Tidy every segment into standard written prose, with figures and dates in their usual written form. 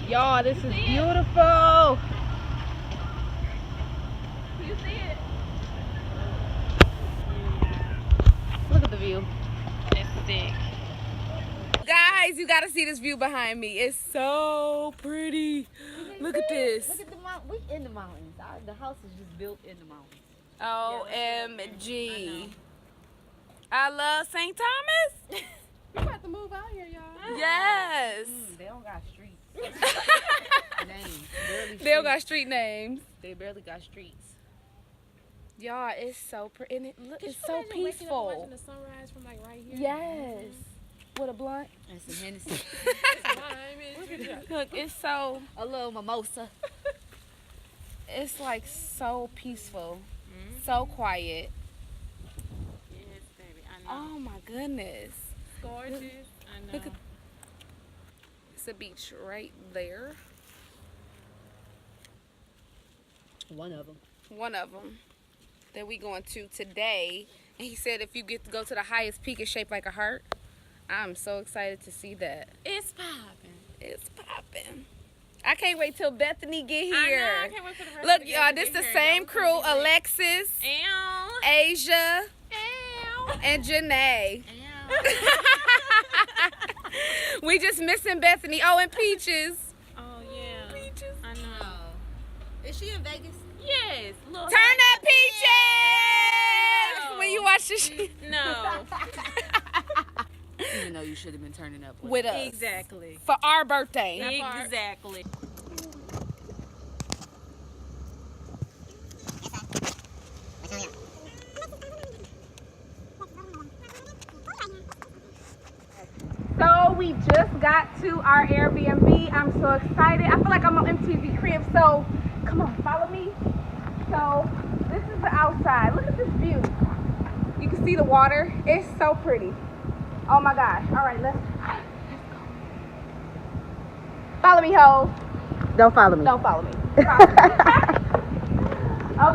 Y'all, this is beautiful. You see it? Look at the view. It's sick. Guys, you gotta see this view behind me. It's so pretty. Look at this. Look at the mountain. We in the mountains. The house is just built in the mountains. OMG. I love St. Thomas. We about to move out here, y'all. Yes. They don't got streets. Names. They don't got street names. They barely got streets. Y'all, it's so pretty. And it's so Waking up and peaceful. watching the sunrise from like right here. Yes. With a blunt. And some Hennessy. Look, it's so, A little mimosa. it's like so peaceful. So quiet. Yes, baby. I know. Oh my goodness. Gorgeous. I know. Look at, it's a beach right there. One of them. One of them that we going to today. And he said if you get to go to the highest peak, it's shaped like a heart. I'm so excited to see that. It's popping. It's popping. I can't wait till Bethany get here. I know. I can't wait for the rest Look, of y'all, this the same crew. Alexis, Ow. Asia, Ow. and Janae. Ow. We just missing Bethany. Oh, and Peaches. Oh, yeah. Peaches. I know. Is she in Vegas? Yes. Look. Turn up, Peaches! No. When you watch this No. Even though you should have been turning up with us. Exactly. For our birthday. Exactly. So we just got to our Airbnb. I'm so excited. I feel like I'm on MTV Crib. So come on, follow me. So this is the outside. Look at this view. You can see the water. It's so pretty. Oh my gosh. All right, let's go. Follow me, ho. Don't follow me. Don't follow me. Follow me.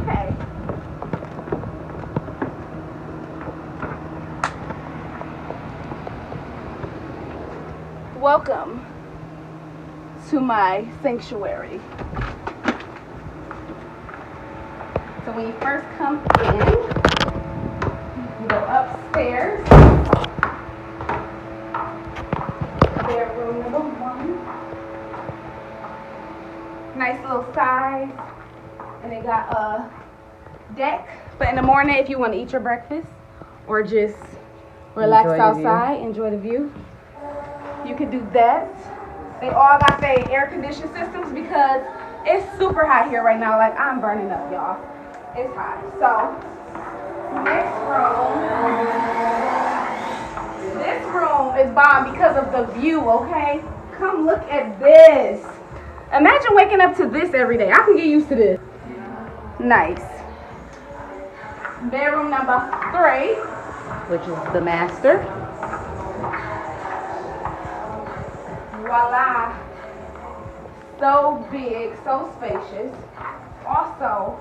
Okay. Welcome to my sanctuary. So when you first come in, you go upstairs. Bedroom number 1. Nice little size. And they got a deck. But in the morning, if you want to eat your breakfast or just relax outside, enjoy the view, you can do that. They all got their air conditioning systems because it's super hot here right now. Like, I'm burning up, y'all. It's hot. So, next room. This room is bomb because of the view, okay? Come look at this. Imagine waking up to this every day. I can get used to this. Nice. Bedroom number 3. Which is the master. Voila. So big, so spacious. Also,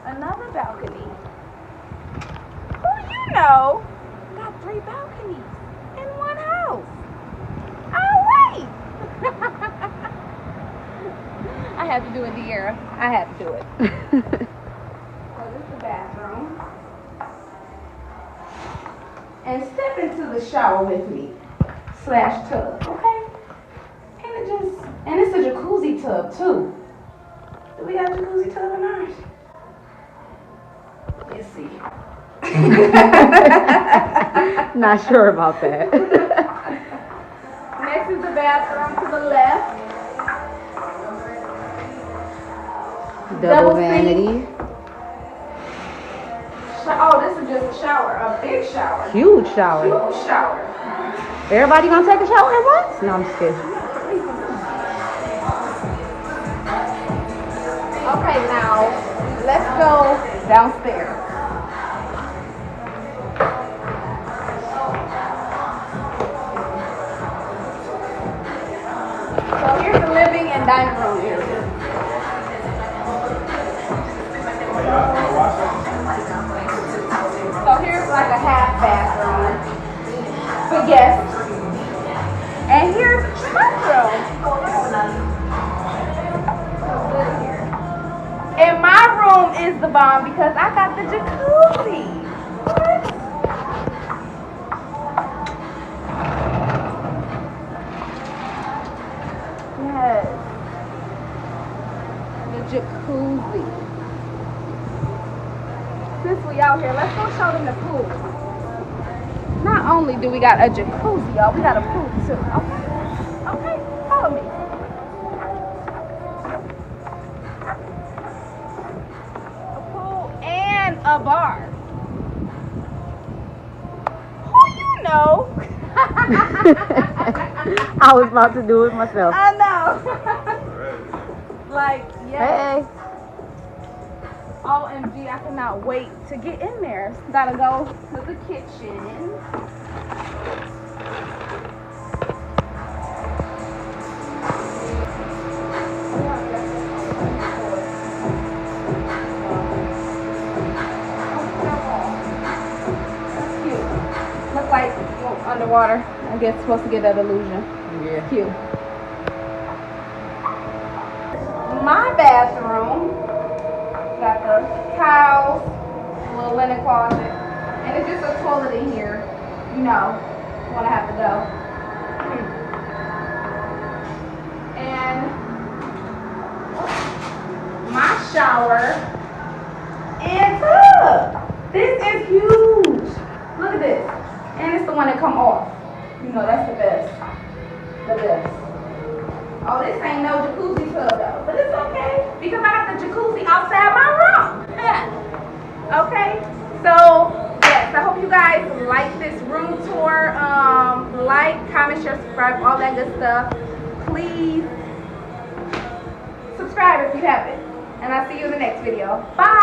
another balcony. Who you know got 3 balconies in one house? Oh, wait. I had to do it, De'Ara. I had to do it. So this is the bathroom. And step into the shower with me. / tub, okay? And it's a jacuzzi tub too. Do we have a jacuzzi tub in ours? Let's see. Not sure about that. Next is the bathroom to the left. Double sink. vanity. Oh, this is just a shower, a big shower. Huge shower. Huge shower. Everybody gonna take a shower at once? No, I'm just kidding. Okay, now let's go downstairs. So here's the living and dining room area. So here's like a half bathroom for guests. And here's the bathroom. the bomb because I got the jacuzzi. What? Yes. The jacuzzi. Since we out here, let's go show them the pool. Not only do we got a jacuzzi, y'all, we got a pool too. Okay? Okay, follow me. A pool and a bar. Who you know? I was about to do it myself. I know. Like, yeah. Hey. OMG, I cannot wait to get in there. Gotta go to the kitchen. That's cute. Look like underwater. I guess supposed to get that illusion. Yeah. Cute. My bathroom got the towels, a little linen closet, and it's just a toilet in here. You know, when I have to go. And my shower and tub. This is huge. Look at this. And it's the one that come off. You know, that's the best. The best. Oh, this ain't no jacuzzi tub though, but it's okay because I got the jacuzzi outside my room. Okay, so yes, I hope you guys like this room tour. Like, comment, share, subscribe, all that good stuff. Please subscribe if you haven't, and I'll see you in the next video. Bye.